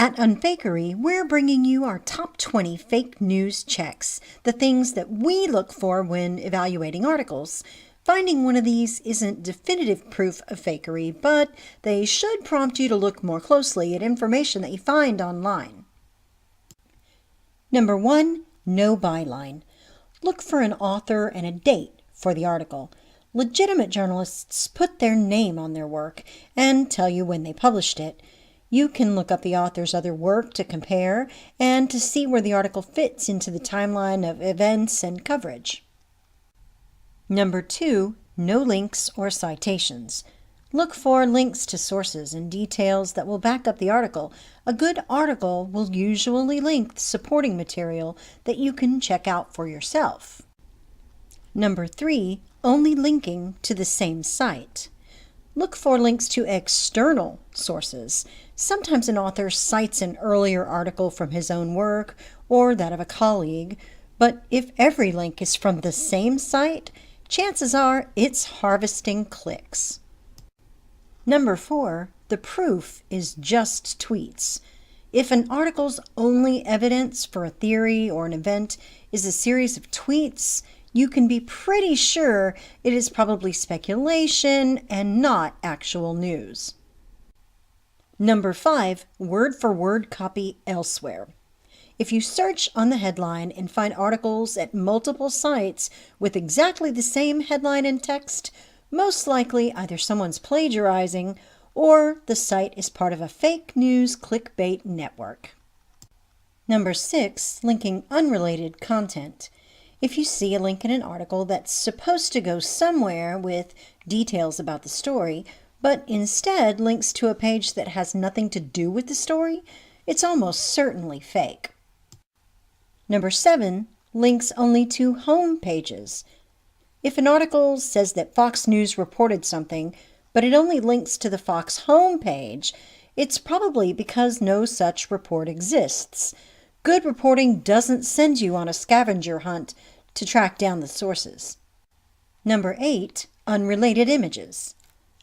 At Unfakery, we're bringing you our top 20 fake news checks, the things that we look for when evaluating articles. Finding one of these isn't definitive proof of fakery, but they should prompt you to look more closely at information that you find online. Number 1, no byline. Look for an author and a date for the article. Legitimate journalists put their name on their work and tell you when they published it. You can look up the author's other work to compare and to see where the article fits into the timeline of events and coverage. Number 2, no links or citations. Look for links to sources and details that will back up the article. A good article will usually link supporting material that you can check out for yourself. Number 3, only linking to the same site. Look for links to external sources. Sometimes an author cites an earlier article from his own work or that of a colleague, but if every link is from the same site, chances are it's harvesting clicks. Number 4, the proof is just tweets. If an article's only evidence for a theory or an event is a series of tweets, you can be pretty sure it is probably speculation and not actual news. Number 5, word-for-word copy elsewhere. If you search on the headline and find articles at multiple sites with exactly the same headline and text, most likely either someone's plagiarizing or the site is part of a fake news clickbait network. Number 6, linking unrelated content. If you see a link in an article that's supposed to go somewhere with details about the story, but instead links to a page that has nothing to do with the story, it's almost certainly fake. Number 7, links only to home pages. If an article says that Fox News reported something, but it only links to the Fox home page, it's probably because no such report exists. Good reporting doesn't send you on a scavenger hunt to track down the sources. Number 8, unrelated images.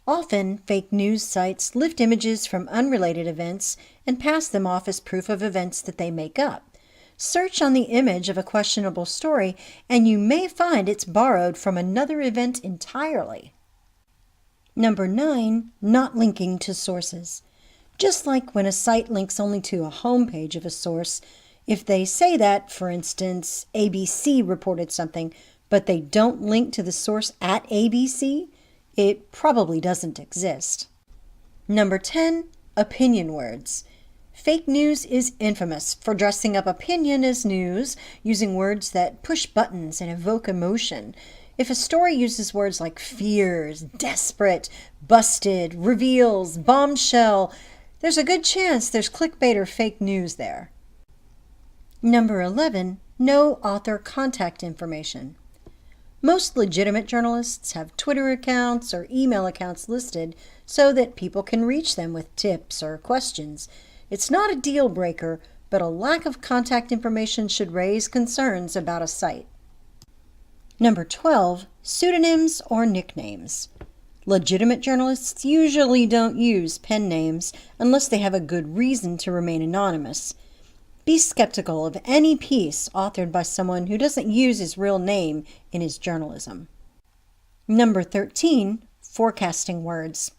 Often, fake news sites lift images from unrelated events and pass them off as proof of events that they make up. Search on the image of a questionable story, and you may find it's borrowed from another event entirely. Number 9, not linking to sources. Just like when a site links only to a home page of a source, if they say that, for instance, ABC reported something, but they don't link to the source at ABC, it probably doesn't exist. Number 10, opinion words. Fake news is infamous for dressing up opinion as news, using words that push buttons and evoke emotion. If a story uses words like fears, desperate, busted, reveals, bombshell, there's a good chance there's clickbait or fake news there. Number 11, no author contact information. Most legitimate journalists have Twitter accounts or email accounts listed so that people can reach them with tips or questions. It's not a deal breaker, but a lack of contact information should raise concerns about a site. Number 12, pseudonyms or nicknames. Legitimate journalists usually don't use pen names unless they have a good reason to remain anonymous. Be skeptical of any piece authored by someone who doesn't use his real name in his journalism. Number 13, forecasting words.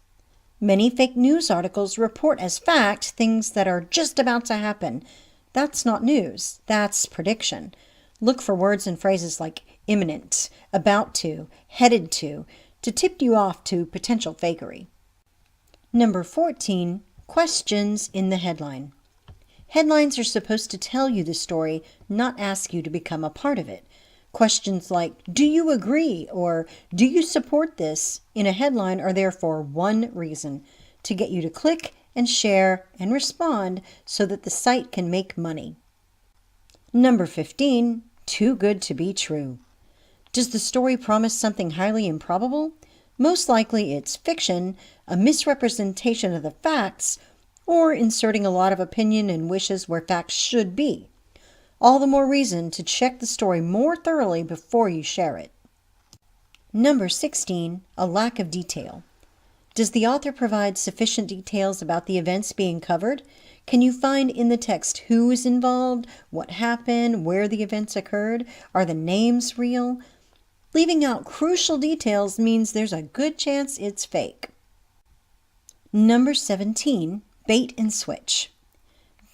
Many fake news articles report as fact things that are just about to happen. That's not news, that's prediction. Look for words and phrases like imminent, about to, headed to tip you off to potential fakery. Number 14, questions in the headline. Headlines are supposed to tell you the story, not ask you to become a part of it. Questions like, do you agree or do you support this in a headline are there for one reason, to get you to click and share and respond so that the site can make money. Number 15, too good to be true. Does the story promise something highly improbable? Most likely it's fiction, a misrepresentation of the facts, or inserting a lot of opinion and wishes where facts should be. All the more reason to check the story more thoroughly before you share it. Number 16, a lack of detail. Does the author provide sufficient details about the events being covered? Can you find in the text who is involved, what happened, where the events occurred? Are the names real? Leaving out crucial details means there's a good chance it's fake. Number 17, bait and switch.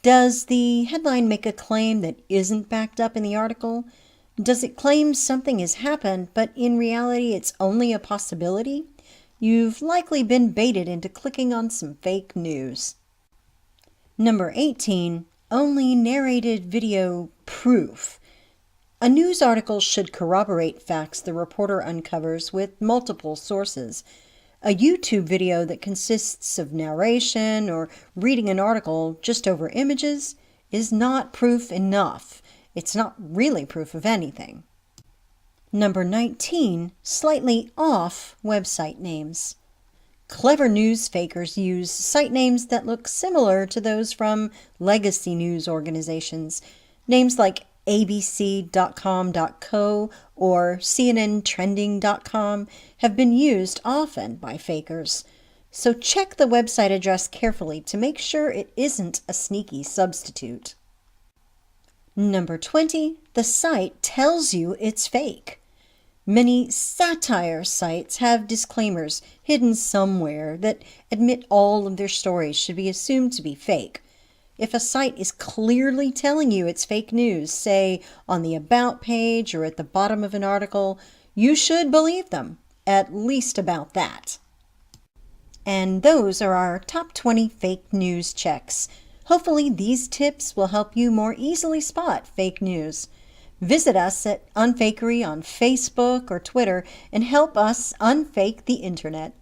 Does the headline make a claim that isn't backed up in the article? Does it claim something has happened, but in reality it's only a possibility? You've likely been baited into clicking on some fake news. Number 18, only narrated video proof. A news article should corroborate facts the reporter uncovers with multiple sources. A YouTube video that consists of narration or reading an article just over images is not proof enough. It's not really proof of anything. Number 19, slightly off website names. Clever news fakers use site names that look similar to those from legacy news organizations. Names like abc.com.co or cnntrending.com have been used often by fakers. So check the website address carefully to make sure it isn't a sneaky substitute. Number 20, the site tells you it's fake. Many satire sites have disclaimers hidden somewhere that admit all of their stories should be assumed to be fake. If a site is clearly telling you it's fake news, say on the About page or at the bottom of an article, you should believe them, at least about that. And those are our top 20 fake news checks. Hopefully these tips will help you more easily spot fake news. Visit us at Unfakery on Facebook or Twitter and help us unfake the internet.